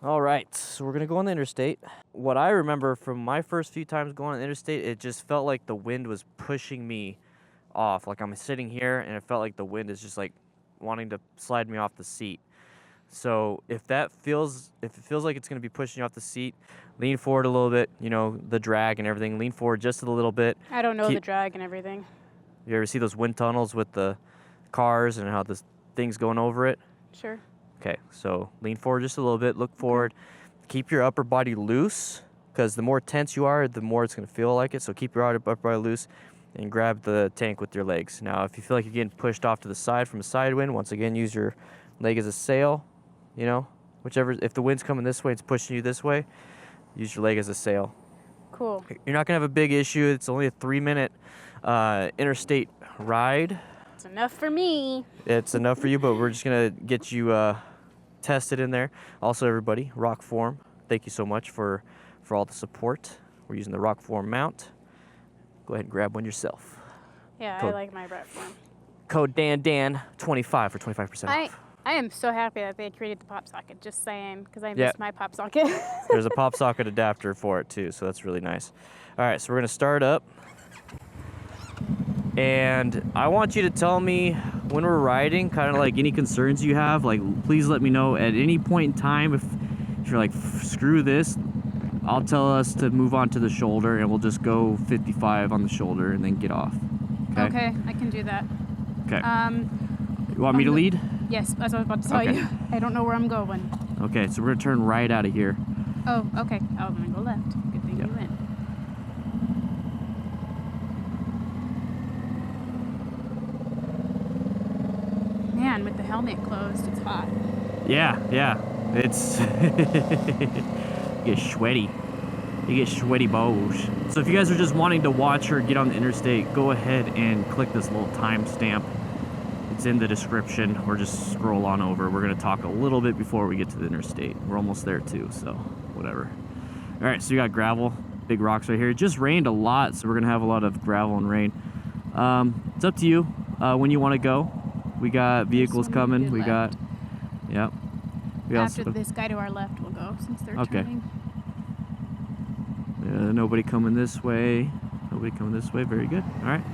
All right, so we're gonna go on the interstate. What I remember from my first few times going on the interstate, it just felt like the wind was pushing me off. Like I'm sitting here and it felt like the wind is just like wanting to slide me off the seat. So if it feels like it's gonna be pushing you off the seat, lean forward a little bit, you know, the drag and everything, lean forward just a little bit. I don't know the drag and everything. You ever see those wind tunnels with the cars and how this thing's going over it? Sure. Okay, so lean forward just a little bit, look forward. Keep your upper body loose, because the more tense you are, the more it's going to feel like it. So keep your upper body loose and grab the tank with your legs. Now, if you feel like you're getting pushed off to the side from a side wind, once again, use your leg as a sail, you know, whichever. If the wind's coming this way, it's pushing you this way, use your leg as a sail. Cool. You're not going to have a big issue. It's only a 3-minute interstate ride. It's enough for me. It's enough for you, but we're just going to get you tested in there. Also, everybody, rock form, thank you so much for all the support. We're using the rock form mount. Go ahead and grab one yourself. Yeah, I like my rock form. Code DAN25 for 25% off. I am so happy that they created the pop socket, just saying, because I missed my pop socket. There's a pop socket adapter for it too, so that's really nice. All right, so we're gonna start up. And I want you to tell me when we're riding, kind of like any concerns you have, like please let me know at any point in time. If you're like, screw this, I'll tell us to move on to the shoulder and we'll just go 55 on the shoulder and then get off. Okay, I can do that. Okay. You want me to lead? Yes, that's what I was about to tell you. I don't know where I'm going. Okay, so we're gonna turn right out of here. Oh, okay. I was gonna go left. Good thing you went. Man, with the helmet closed, it's hot. Yeah, it's you get sweaty. You get sweaty balls. So if you guys are just wanting to watch her get on the interstate, go ahead and click this little timestamp. It's in the description, or just scroll on over. We're gonna talk a little bit before we get to the interstate. We're almost there too, so whatever. All right, so you got gravel, big rocks right here. It just rained a lot, so we're gonna have a lot of gravel and rain. It's up to you when you wanna go. We got vehicles coming. We got, yep. After this guy to our left will go, since they're turning. Nobody coming this way. Nobody coming this way. Very good. All right.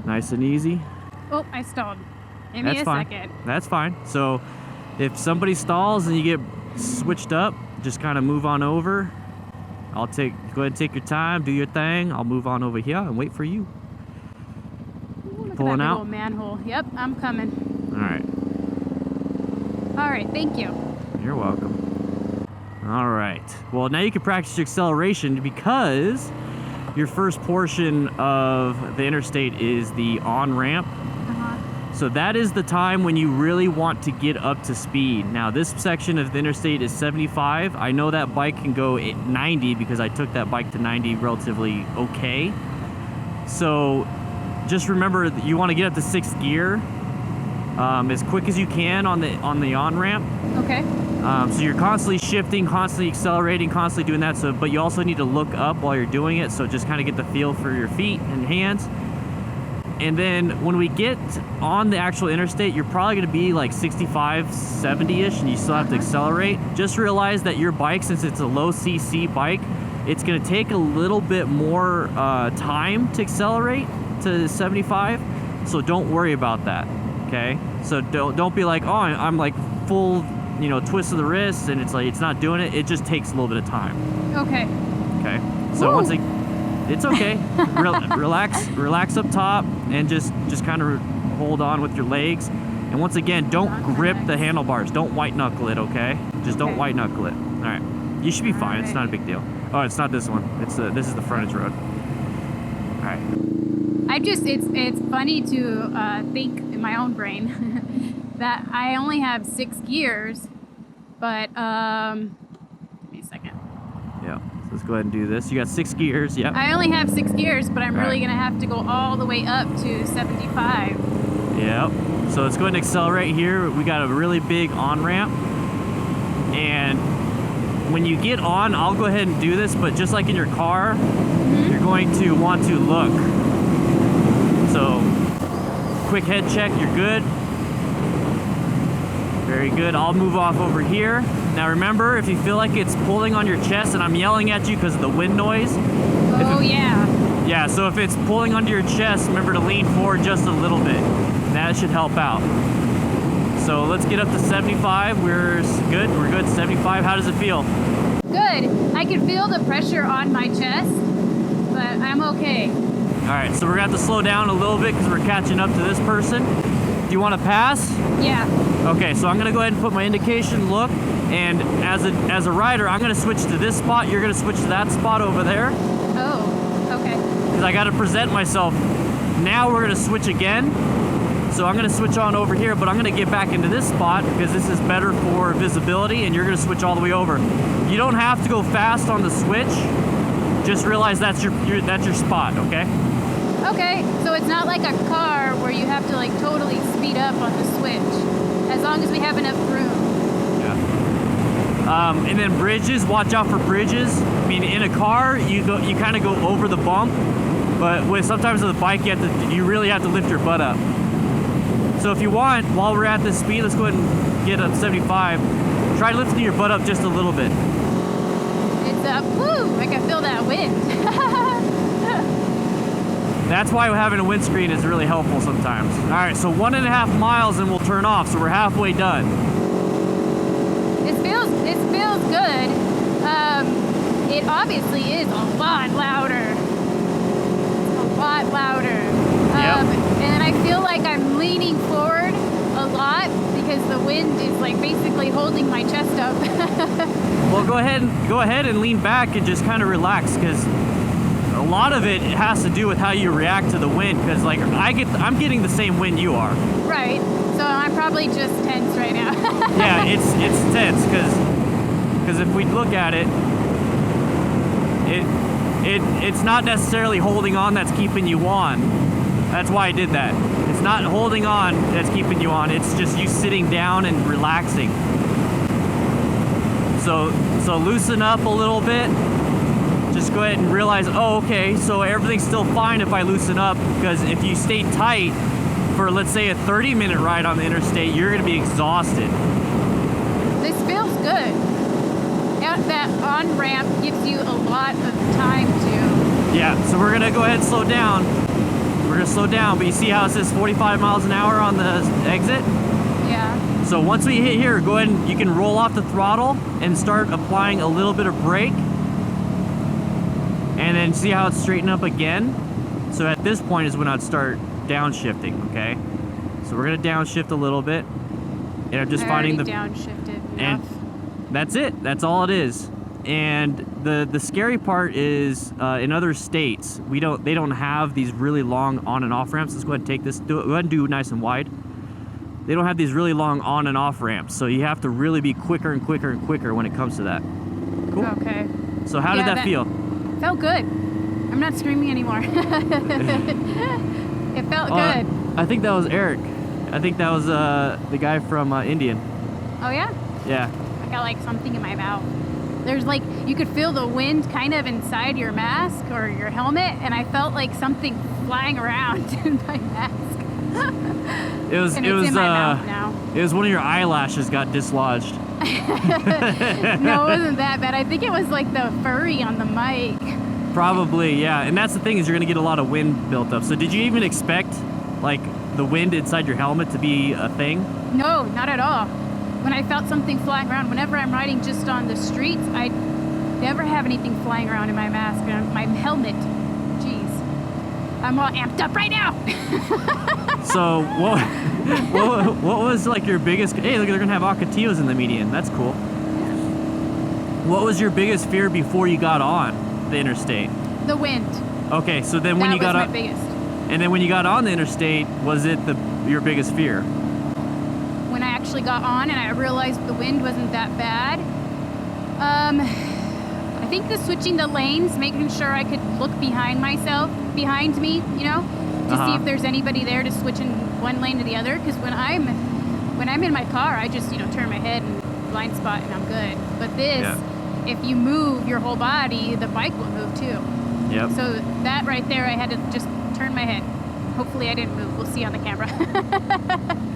Nice and easy. Oh, I stalled. Give me a second. That's fine. So if somebody stalls and you get switched up, just kind of move on over. Go ahead and take your time, do your thing. I'll move on over here and wait for you. Ooh, pulling out? Little manhole. Yep, I'm coming. All right. All right, thank you. You're welcome. All right. Well, now you can practice your acceleration because your first portion of the interstate is the on-ramp. So that is the time when you really want to get up to speed. Now, this section of the interstate is 75. I know that bike can go at 90 because I took that bike to 90 relatively okay. So just remember that you want to get up to 6th gear as quick as you can on the on-ramp. Okay. So you're constantly shifting, constantly accelerating, constantly doing that. So, but you also need to look up while you're doing it. So just kind of get the feel for your feet and hands. And then when we get on the actual interstate, you're probably going to be like 65, 70-ish, and you still have to accelerate. Just realize that your bike, since it's a low CC bike, it's going to take a little bit more time to accelerate to 75. So don't worry about that, okay? So don't be like, oh, I'm like full, twist of the wrist, and it's like it's not doing it. It just takes a little bit of time. Okay. Okay. So once it's okay. Relax up top, and just kind of hold on with your legs. And once again, don't grip the handlebars. Don't white knuckle it, okay? Just don't white knuckle it. All right. You should be fine. It's not a big deal. Oh, it's not this one. This is the frontage road. All right. It's funny to think in my own brain that I only have 6 gears, but give me a second. Yeah. So let's go ahead and do this. You got 6 gears. Yep. I only have 6 gears, but I'm really gonna have to go all the way up to 75. Yep. So let's go ahead and accelerate here. We got a really big on-ramp, and when you get on, I'll go ahead and do this, but just like in your car, you're going to want to look. So quick head check, you're good. Very good. I'll move off over here. Now remember, if you feel like it's pulling on your chest, and I'm yelling at you because of the wind noise. Oh, yeah. Yeah, so if it's pulling onto your chest, remember to lean forward just a little bit. That should help out. So let's get up to 75. We're good. We're good. 75. How does it feel? Good. I can feel the pressure on my chest, but I'm okay. All right, so we're gonna have to slow down a little bit because we're catching up to this person. Do you want to pass? Yeah. Okay, so I'm gonna go ahead and put my indication, look, and as a rider, I'm gonna switch to this spot. You're gonna switch to that spot over there. Oh, okay. Because I gotta present myself. Now we're gonna switch again. So I'm gonna switch on over here, but I'm gonna get back into this spot because this is better for visibility, and you're gonna switch all the way over. You don't have to go fast on the switch. Just realize that's your spot, okay? Okay, so it's not like a car where you have to like totally speed up on the switch, as long as we have enough room. Yeah. And then bridges, watch out for bridges. I mean, in a car, you kind of go over the bump, but sometimes with a bike, you really have to lift your butt up. So if you want, while we're at this speed, let's go ahead and get up 75. Try lifting your butt up just a little bit. It's up, woo! I can feel that wind. That's why having a windscreen is really helpful sometimes. All right, so 1.5 miles and we'll turn off, so we're halfway done. It feels good. It obviously is a lot louder. A lot louder. Yep. And I feel like I'm leaning forward a lot because the wind is like basically holding my chest up. Well, go ahead and lean back and just kind of relax, because a lot of it has to do with how you react to the wind. Because like I'm getting the same wind you are. Right. So I'm probably just tense right now. Yeah, it's tense because if we look at it, it's not necessarily holding on that's keeping you on. That's why I did that. It's not holding on that's keeping you on. It's just you sitting down and relaxing. So loosen up a little bit. Just go ahead and realize, oh, okay, so everything's still fine if I loosen up, because if you stay tight for, let's say, a 30-minute ride on the interstate, you're going to be exhausted. This feels good. That on-ramp gives you a lot of time to... Yeah, so we're going to go ahead and slow down. We're going to slow down, but you see how it says 45 miles an hour on the exit? Yeah. So once we hit here, go ahead and you can roll off the throttle and start applying a little bit of brake. And then see how it's straightened up again. So at this point is when I'd start downshifting, okay? So we're gonna downshift a little bit. And I'm just finding the downshifted enough. And that's it. That's all it is. And the scary part is in other states, they don't have these really long on and off ramps. Let's go ahead and take this. Go ahead and do nice and wide. They don't have these really long on and off ramps, so you have to really be quicker and quicker and quicker when it comes to that. Cool. Okay. So how did that feel? Felt good. I'm not screaming anymore. It felt good. I think that was Eric. I think that was the guy from Indian. Oh yeah? Yeah. I got like something in my mouth. There's like, you could feel the wind kind of inside your mask or your helmet, and I felt like something flying around in my mask. It was in my mouth now. It was one of your eyelashes got dislodged. No, it wasn't that bad. I think it was like the furry on the mic. Probably, yeah. And that's the thing, is you're gonna get a lot of wind built up. So did you even expect like the wind inside your helmet to be a thing? No, not at all. When I felt something flying around, whenever I'm riding just on the streets, I never have anything flying around in my mask or my helmet. Jeez. I'm all amped up right now. So what was like your biggest, hey, look, they're gonna have Ocotillos in the median. That's cool. What was your biggest fear before you got on the interstate? The wind. Okay, so then when you got on, my biggest. And then when you got on the interstate, was it your biggest fear? When I actually got on and I realized the wind wasn't that bad, I think the switching the lanes, making sure I could look behind me, you know, to see if there's anybody there to switch in one lane to the other. Because when I'm in my car, I just, you know, turn my head and blind spot and I'm good. But this, if you move your whole body, the bike will move too. Yep. So that right there, I had to just turn my head, Hopefully I didn't move. We'll see on the camera.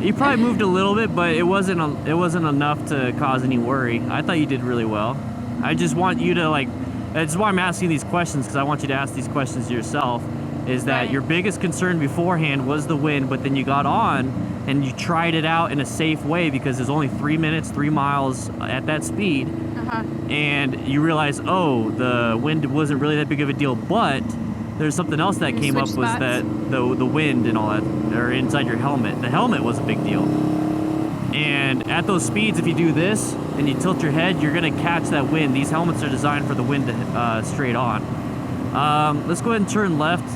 You probably moved a little bit, but it wasn't enough to cause any worry. I thought you did really well. I just want you to like. That's why I'm asking these questions, because I want you to ask these questions to yourself. Is that your biggest concern beforehand was the wind, but then you got on and you tried it out in a safe way because there's only 3 minutes, 3 miles at that speed, and you realize, oh, the wind wasn't really that big of a deal, but there's something else that came up was that the wind and all that are inside your helmet. The helmet was a big deal. And at those speeds, if you do this and you tilt your head, you're gonna catch that wind. These helmets are designed for the wind to straight on. Let's go ahead and turn left.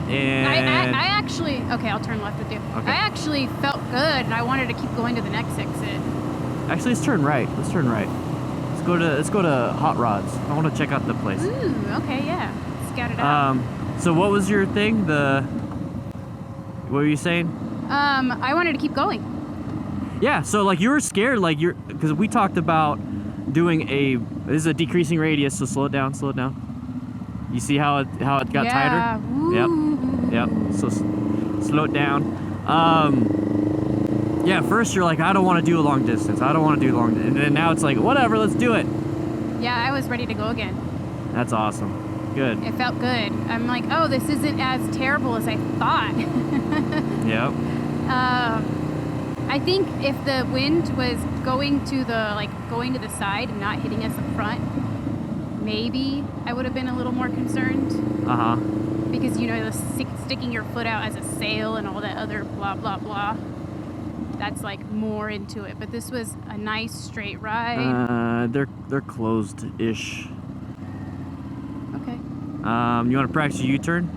And I actually, okay, I'll turn left with you. Okay. I actually felt good, and I wanted to keep going to the next exit. Actually, let's turn right. Let's turn right. Let's go to Hot Rods. I want to check out the place. Ooh, okay, yeah. Scout it out. So what was your thing? What were you saying? I wanted to keep going. Yeah. So like you were scared, because we talked about doing this is a decreasing radius. So slow it down. Slow it down. You see how it got tighter? Yep. So slow it down. Yeah, first you're like, I don't want to do a long distance. And then now it's like, whatever, let's do it. Yeah, I was ready to go again. That's awesome. Good. It felt good. I'm like, oh, this isn't as terrible as I thought. Yep. I think if the wind was going to the side and not hitting us up front, maybe I would have been a little more concerned. Because the sticking your foot out as a sail and all that other blah blah blah. That's like more into it. But this was a nice straight ride. They're closed-ish. Okay. You want to practice a U-turn?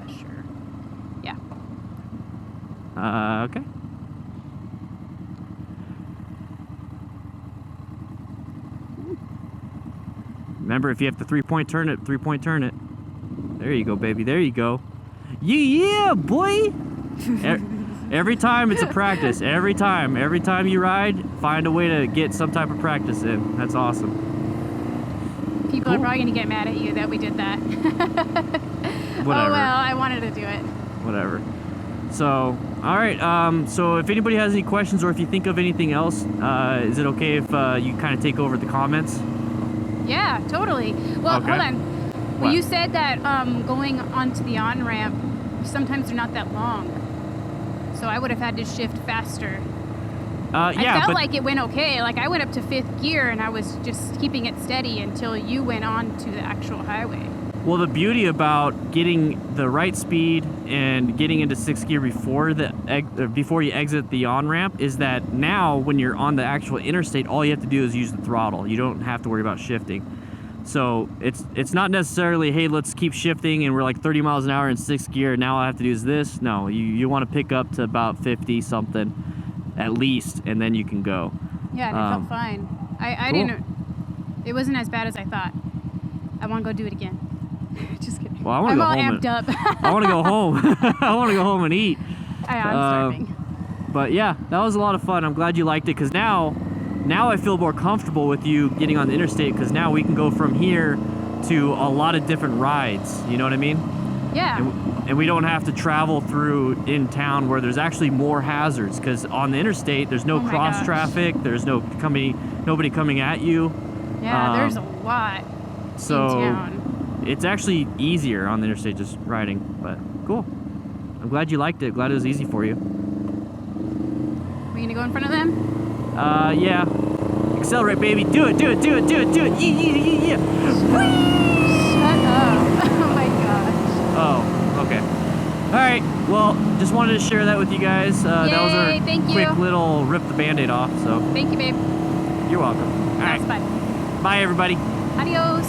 Sure. Yeah. Okay. Remember, if you have to three-point turn it. There you go, baby. There you go. Yeah, boy. Every time it's a practice. Every time you ride, find a way to get some type of practice in. That's awesome. People are probably going to get mad at you that we did that. Whatever. Oh, well, I wanted to do it. Whatever. So, all right. So if anybody has any questions or if you think of anything else, is it okay if you kind of take over the comments? Yeah, totally. Well, Okay. hold on. Well, What? you said that going onto the on-ramp, sometimes they're not that long. So I would have had to shift faster. Yeah, I felt but like it went okay. Like I went up to 5th gear and I was just keeping it steady until you went on to the actual highway. well, the beauty about getting the right speed and getting into 6th gear before you exit the on-ramp is that now when you're on the actual interstate, all you have to do is use the throttle. You don't have to worry about shifting. So it's not necessarily, hey, let's keep shifting and we're like 30 miles an hour in 6th gear. Now all I have to do is this. No, you want to pick up to about 50 something at least, and then you can go. Yeah, and it felt fine. I Cool. didn't. It wasn't as bad as I thought. I want to go do it again. Just kidding. Well, I want to go home. I'm all amped up. I want to go home. I want to go home and eat. I'm starving. But yeah, that was a lot of fun. I'm glad you liked it, because now I feel more comfortable with you getting on the interstate, because now we can go from here to a lot of different rides. You know what I mean? Yeah. And we don't have to travel through in town where there's actually more hazards, because on the interstate there's no cross traffic, there's nobody coming at you. Yeah, there's a lot So in town. it's actually easier on the interstate just riding. But cool. I'm glad you liked it. Glad it was easy for you. We gonna go in front of them? Yeah. Accelerate, baby. Do it. Yeah. Shut up. Oh my gosh. Oh, okay. All right. Well, just wanted to share that with you guys. That was Yay, our thank quick you. little rip the Band-Aid off. So Thank you, babe. you're welcome. All right. Bye. Bye, everybody. Adios.